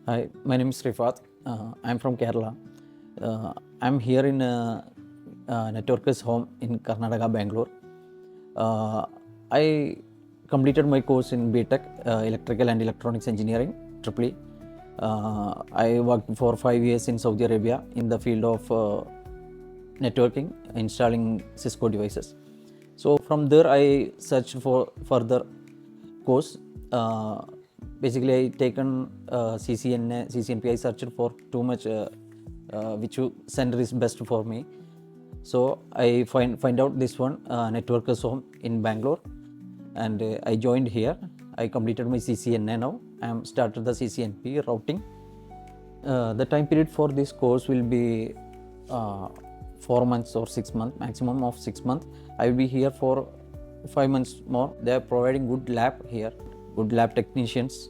Hi, my name is Irfad. I'm from Kerala. I'm here in Networker's home in Karnataka, Bangalore. I completed my course in BTech, Electrical and Electronics Engineering, Triple E. I worked for 5 years in Saudi Arabia in the field of networking, installing Cisco devices. So from there, I searched for further course. Basically, I taken CCNA, CCNP. I searched for too much, which center is best for me. So I find out this one, Networkers Home in Bangalore, and I joined here. I completed my CCNA now. I am started the CCNP routing. The time period for this course will be 4 months or 6 months, maximum of 6 months. I will be here for 5 months more. They are providing good lab here, good lab technicians,